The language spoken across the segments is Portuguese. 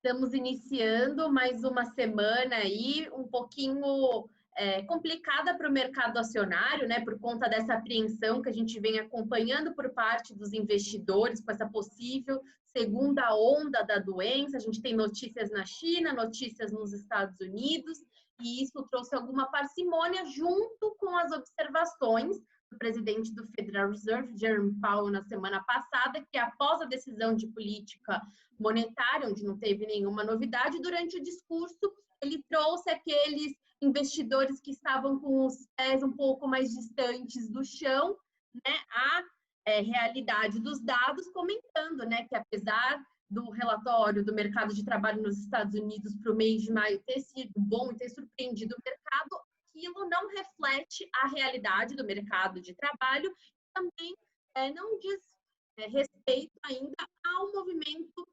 Estamos iniciando mais uma semana aí, um pouquinho complicada para o mercado acionário, né? Por conta dessa apreensão que a gente vem acompanhando por parte dos investidores com essa possível segunda onda da doença. A gente tem notícias na China, notícias nos Estados Unidos, e isso trouxe alguma parcimônia junto com as observações do presidente do Federal Reserve, Jerome Powell, na semana passada, que após a decisão de política monetária, onde não teve nenhuma novidade, durante o discurso ele trouxe aqueles investidores que estavam com os pés um pouco mais distantes do chão, né, a realidade dos dados, comentando, né, que apesar do relatório do mercado de trabalho nos Estados Unidos para o mês de maio ter sido bom e ter surpreendido o mercado, aquilo não reflete a realidade do mercado de trabalho, também não diz respeito ainda ao movimento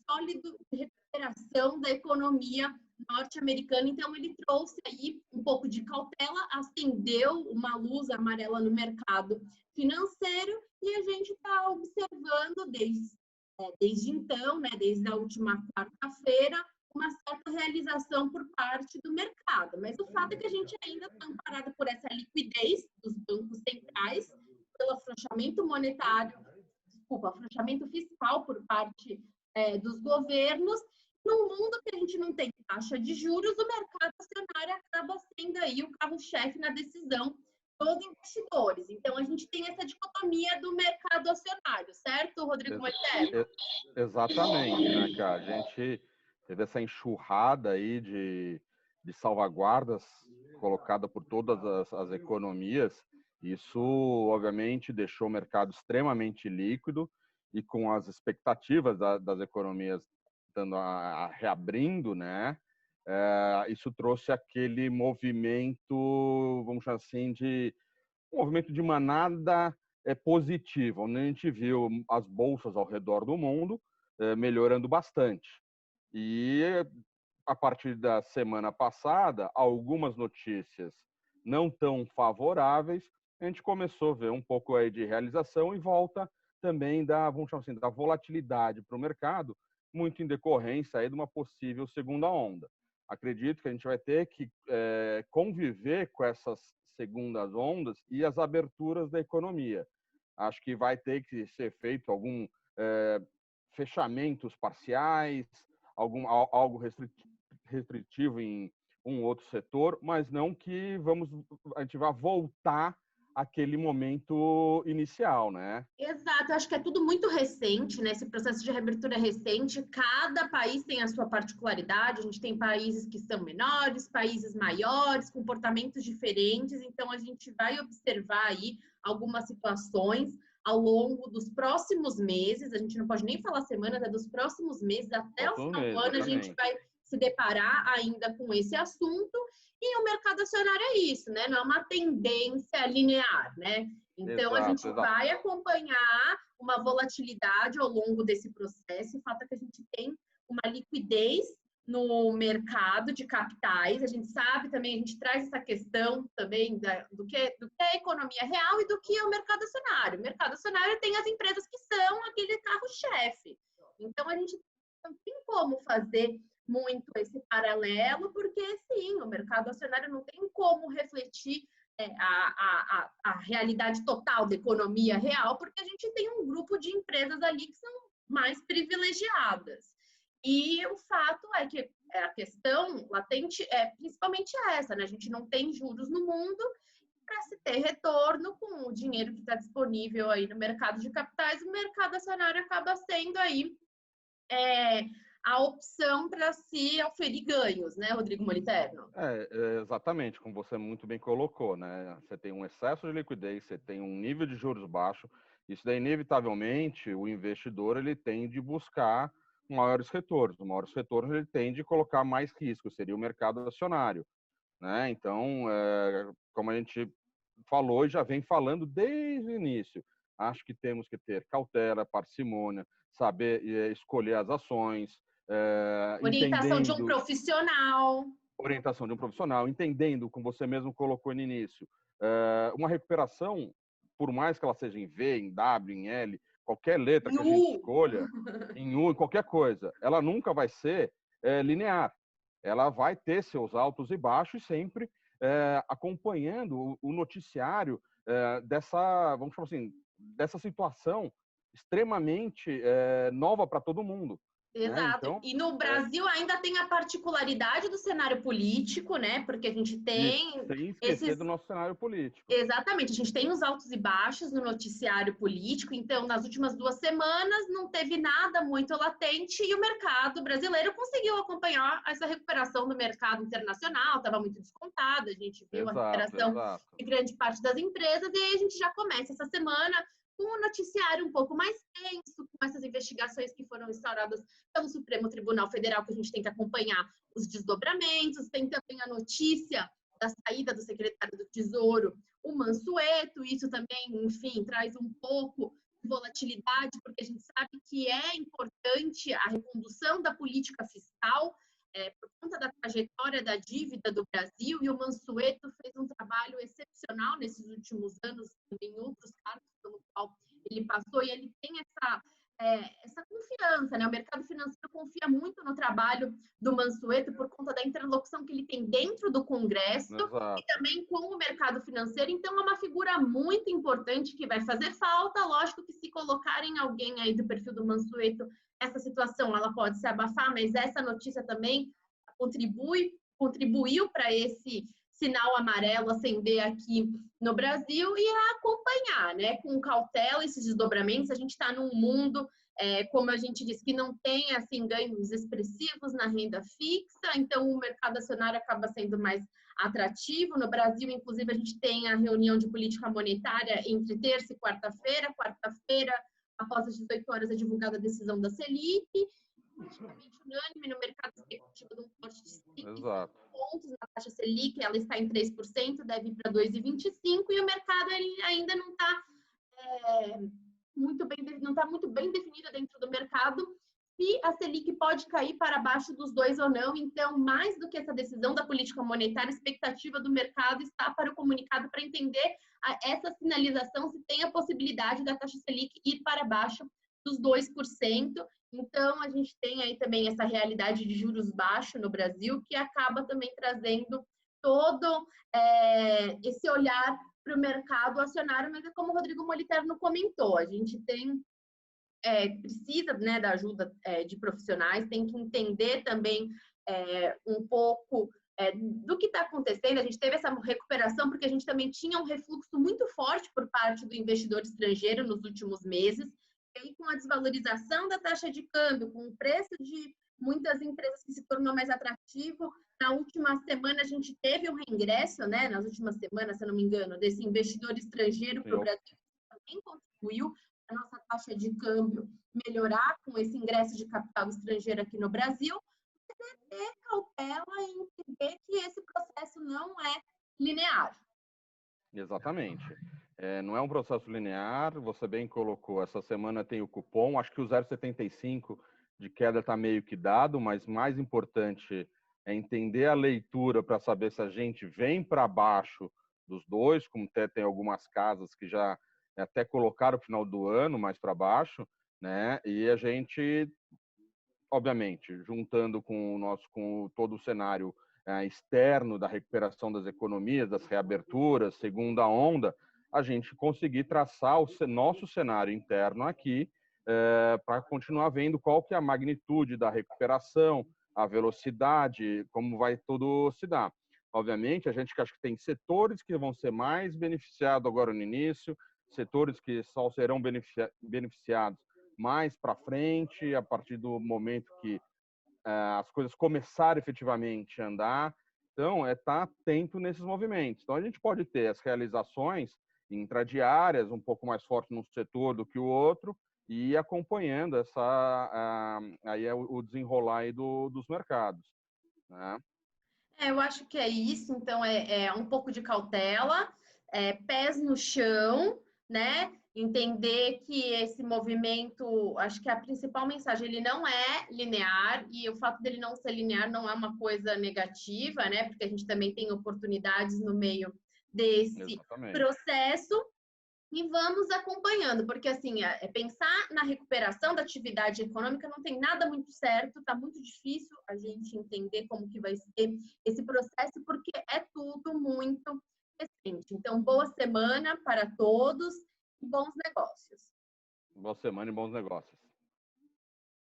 sólido de recuperação da economia norte-americana. Então, ele trouxe aí um pouco de cautela, acendeu uma luz amarela no mercado financeiro, e a gente está observando desde então, né, desde a última quarta-feira, uma certa realização por parte do mercado. Mas o fato é que a gente ainda está amparado por essa liquidez dos bancos centrais, pelo afrouxamento monetário, afrouxamento fiscal por parte dos governos. Num mundo que a gente não tem taxa de juros, o mercado acionário acaba sendo aí o carro-chefe na decisão dos investidores. Então, a gente tem essa dicotomia do mercado acionário, certo, Rodrigo Moliterno? Exatamente, né, cara? A gente teve essa enxurrada aí de salvaguardas colocada por todas as economias. Isso, obviamente, deixou o mercado extremamente líquido, e com as expectativas das economias reabrindo, né? Isso trouxe aquele movimento, vamos chamar assim, um movimento de manada positivo, onde a gente viu as bolsas ao redor do mundo melhorando bastante. E a partir da semana passada, algumas notícias não tão favoráveis, a gente começou a ver um pouco aí de realização e volta também vamos chamar assim, da volatilidade para o mercado, muito em decorrência aí de uma possível segunda onda. Acredito que a gente vai ter que conviver com essas segundas ondas e as aberturas da economia. Acho que vai ter que ser feito algum fechamentos parciais, algo restritivo em um outro setor, mas não que a gente vá voltar àquele momento inicial, né? Exato, eu acho que é tudo muito recente, né? Esse processo de reabertura é recente, cada país tem a sua particularidade, a gente tem países que são menores, países maiores, comportamentos diferentes, então a gente vai observar aí algumas situações ao longo dos próximos meses, a gente não pode nem falar semanas, é dos próximos meses, até o final do ano a gente vai se deparar ainda com esse assunto, e o mercado acionário é isso, né? Não é uma tendência linear, né? Então, a gente vai acompanhar uma volatilidade ao longo desse processo. O fato é que a gente tem uma liquidez no mercado de capitais. A gente sabe também, a gente traz essa questão também do que é a economia real e do que é o mercado acionário. O mercado acionário tem as empresas que são aquele carro-chefe. Então, a gente não tem como fazer muito esse paralelo, porque, sim, o mercado acionário não tem como refletir a realidade total da economia real, porque a gente tem um grupo de empresas ali que são mais privilegiadas. E o fato é que a questão latente é principalmente essa, né? A gente não tem juros no mundo, para se ter retorno com o dinheiro que está disponível aí no mercado de capitais, o mercado acionário acaba sendo aí a opção para se oferir ganhos, né, Rodrigo Moliterno? Exatamente, como você muito bem colocou, né? Você tem um excesso de liquidez, você tem um nível de juros baixo, isso daí, inevitavelmente, o investidor ele tem de buscar maiores retornos. Maiores retornos ele tem de colocar mais risco, seria o mercado acionário, né? Então, como a gente falou e já vem falando desde o início, acho que temos que ter cautela, parcimônia, saber escolher as ações, orientação de um profissional. Orientação de um profissional, entendendo, como você mesmo colocou no início, uma recuperação, por mais que ela seja em V, em W, em L, qualquer letra que a gente escolha, em qualquer coisa, ela nunca vai ser linear. Ela vai ter seus altos e baixos sempre acompanhando o noticiário dessa, vamos chamar assim, dessa situação extremamente nova para todo mundo. Né? Exato. Então, E no Brasil ainda tem a particularidade do cenário político, né? Porque a gente tem sem esquecer esses. do nosso cenário político. Exatamente, a gente tem os altos e baixos no noticiário político, então nas últimas 2 semanas não teve nada muito latente e o mercado brasileiro conseguiu acompanhar essa recuperação do mercado internacional, estava muito descontado, a gente viu a recuperação de grande parte das empresas, e aí a gente já começa essa semana com um noticiário um pouco mais tenso, com essas investigações que foram instauradas pelo Supremo Tribunal Federal, que a gente tem que acompanhar os desdobramentos, tem também a notícia da saída do secretário do Tesouro, o Mansueto, isso também, enfim, traz um pouco de volatilidade, porque a gente sabe que é importante a recondução da política fiscal, por conta da trajetória da dívida do Brasil, e o Mansueto fez um trabalho excepcional nesses últimos anos, também em outros cargos pelo qual ele passou, e ele tem essa confiança, né? O mercado financeiro confia muito no trabalho do Mansueto por conta da interlocução que ele tem dentro do Congresso. Exato. E também com o mercado financeiro. Então, é uma figura muito importante que vai fazer falta. Lógico que se colocarem alguém aí do perfil do Mansueto, essa situação ela pode se abafar, mas essa notícia também contribuiu para esse sinal amarelo acender aqui no Brasil, e a acompanhar, né, com cautela esses desdobramentos. A gente está num mundo, como a gente disse, que não tem assim ganhos expressivos na renda fixa, então o mercado acionário acaba sendo mais atrativo. No Brasil, inclusive, a gente tem a reunião de política monetária entre terça e quarta-feira. Quarta-feira, após as 18 horas, é divulgada a decisão da Selic, praticamente unânime no mercado expectativa de um corte de 5 pontos na taxa Selic, ela está em 3%, deve ir para 2,25%, e o mercado ele ainda não está muito bem definido dentro do mercado se a Selic pode cair para baixo dos 2 ou não. Então, mais do que essa decisão da política monetária, a expectativa do mercado está para o comunicado para entender essa sinalização, se tem a possibilidade da taxa Selic ir para baixo dos 2%. Então, a gente tem aí também essa realidade de juros baixos no Brasil, que acaba também trazendo todo esse olhar para o mercado acionário, mas é como o Rodrigo Moliterno comentou, a gente precisa, né, da ajuda de profissionais, tem que entender também um pouco do que está acontecendo. A gente teve essa recuperação porque a gente também tinha um refluxo muito forte por parte do investidor estrangeiro nos últimos meses, e aí, com a desvalorização da taxa de câmbio, com o preço de muitas empresas que se tornou mais atrativo, na última semana a gente teve um reingresso, né, nas últimas semanas, se eu não me engano, desse investidor estrangeiro para o Brasil, também contribuiu a nossa taxa de câmbio melhorar com esse ingresso de capital estrangeiro aqui no Brasil. Mas ter cautela e entender que esse processo não é linear. Exatamente. Não é um processo linear, você bem colocou, essa semana tem o cupom, acho que o 0,75 de queda está meio que dado, mas mais importante é entender a leitura para saber se a gente vem para baixo dos 2, como até tem algumas casas que já até colocaram o final do ano mais para baixo, né? E a gente, obviamente, juntando com todo o cenário externo da recuperação das economias, das reaberturas, segunda onda, a gente conseguir traçar o nosso cenário interno aqui para continuar vendo qual que é a magnitude da recuperação, a velocidade, como vai tudo se dar. Obviamente, a gente acha que tem setores que vão ser mais beneficiados agora no início, setores que só serão beneficiados mais para frente, a partir do momento que as coisas começarem efetivamente a andar. Então, estar atento nesses movimentos. Então, a gente pode ter as realizações intradiárias, um pouco mais forte num setor do que o outro, e ir acompanhando o desenrolar aí dos mercados. Né? Eu acho que é isso. Então, é um pouco de cautela, pés no chão, né? Entender que esse movimento, acho que a principal mensagem, ele não é linear, e o fato dele não ser linear não é uma coisa negativa, né? Porque a gente também tem oportunidades no meio desse processo. E vamos acompanhando, porque assim, pensar na recuperação da atividade econômica não tem nada muito certo, está muito difícil a gente entender como que vai ser esse processo, porque é tudo muito recente. Então, boa semana para todos e bons negócios. Boa semana e bons negócios.